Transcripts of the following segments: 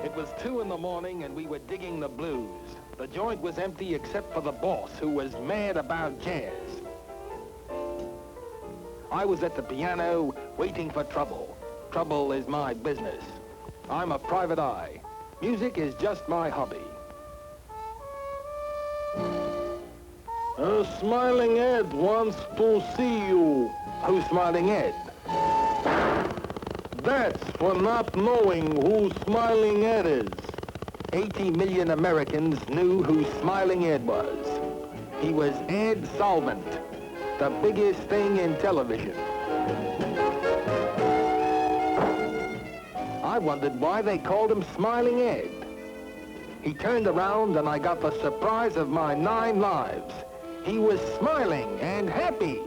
It was 2 in the morning and we were digging the blues. The joint was empty except for the boss, who was mad about jazz. I was at the piano waiting for trouble. Trouble is my business. I'm a private eye. Music is just my hobby. Smiling Ed wants to see you. Who's Smiling Ed? That's for not knowing who Smiling Ed is. 80 million Americans knew who Smiling Ed was. He was Ed Solvent, the biggest thing in television. I wondered why they called him Smiling Ed. He turned around and I got the surprise of my 9 lives. He was smiling and happy.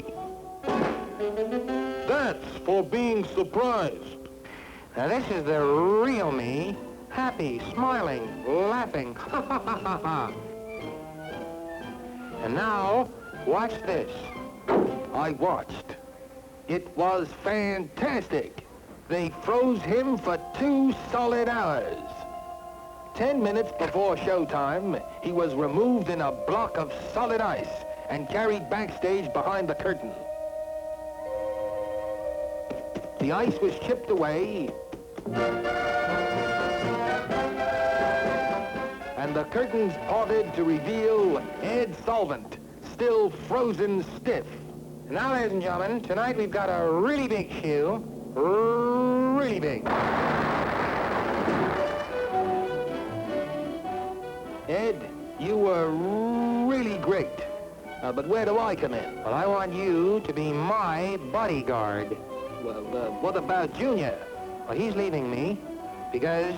That's for being surprised. Now this is the real me. Happy, smiling, laughing. Ha ha ha ha ha. And now, watch this. I watched. It was fantastic. They froze him for 2 solid hours. 10 minutes before showtime, he was removed in a block of solid ice and carried backstage behind the curtain. The ice was chipped away, and the curtains parted to reveal Ed Solvent, still frozen stiff. Now, ladies and gentlemen, tonight we've got a really big shoe. Really big. Ed, you were really great. But where do I come in? Well, I want you to be my bodyguard. Well, what about Junior? Well, he's leaving me because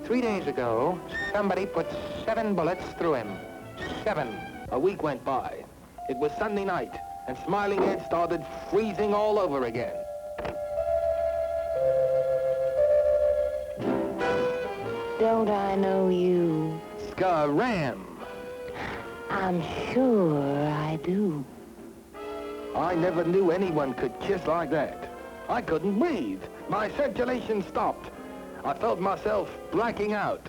3 days ago, somebody put 7 bullets through him. 7. A week went by. It was Sunday night, and Smiling Ed started freezing all over again. Don't I know you? Scaram! I'm sure I do. I never knew anyone could kiss like that. I couldn't breathe. My circulation stopped. I felt myself blacking out.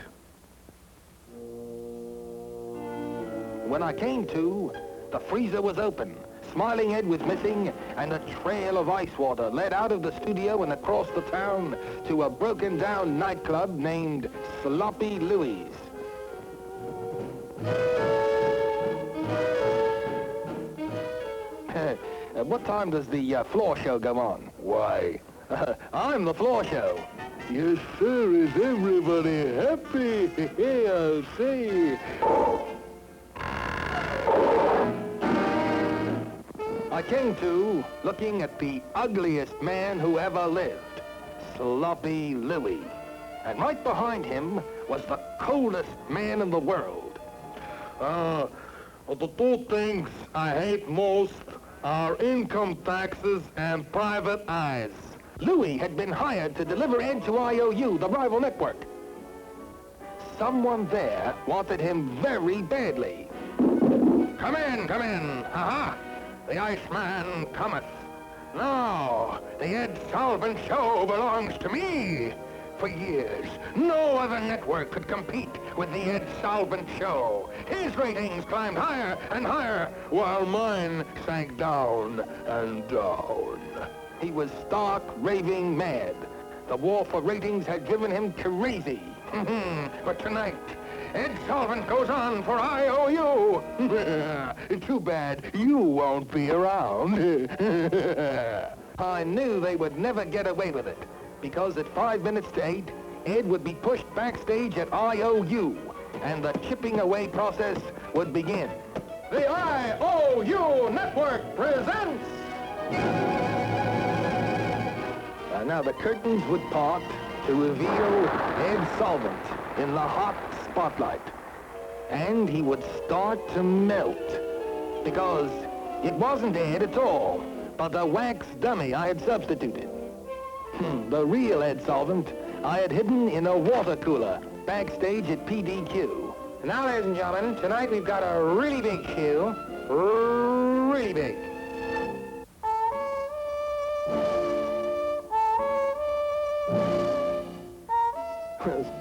When I came to, the freezer was open. Smiling Ed was missing, and a trail of ice water led out of the studio and across the town to a broken-down nightclub named Sloppy Louie's. What time does the floor show go on? Why, I'm the floor show. Yes, sir. Is everybody happy? I say. I came to looking at the ugliest man who ever lived, Sloppy Louie. And right behind him was the coldest man in the world. The 2 things I hate most are income taxes and private eyes. Louie had been hired to deliver Ed to IOU, the rival network. Someone there wanted him very badly. Come in, come in. Aha! The Iceman cometh. Now, the Ed Solvent Show belongs to me. For years, no other network could compete with the Ed Solvent Show. His ratings climbed higher and higher, while mine sank down and down. He was stark, raving mad. The war for ratings had driven him crazy. But tonight, Ed Solvent goes on for IOU. Too bad you won't be around. I knew they would never get away with it, because at 5 minutes to 8, Ed would be pushed backstage at IOU, and the chipping away process would begin. The IOU Network presents... now the curtains would part to reveal Ed Solvent in the hot spotlight. And he would start to melt, because it wasn't Ed at all, but the wax dummy I had substituted. The real Ed Solvent I had hidden in a water cooler backstage at PDQ. Now, ladies and gentlemen, tonight we've got a really big shoe. Really big.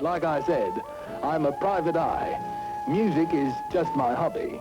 like I said, I'm a private eye. Music is just my hobby.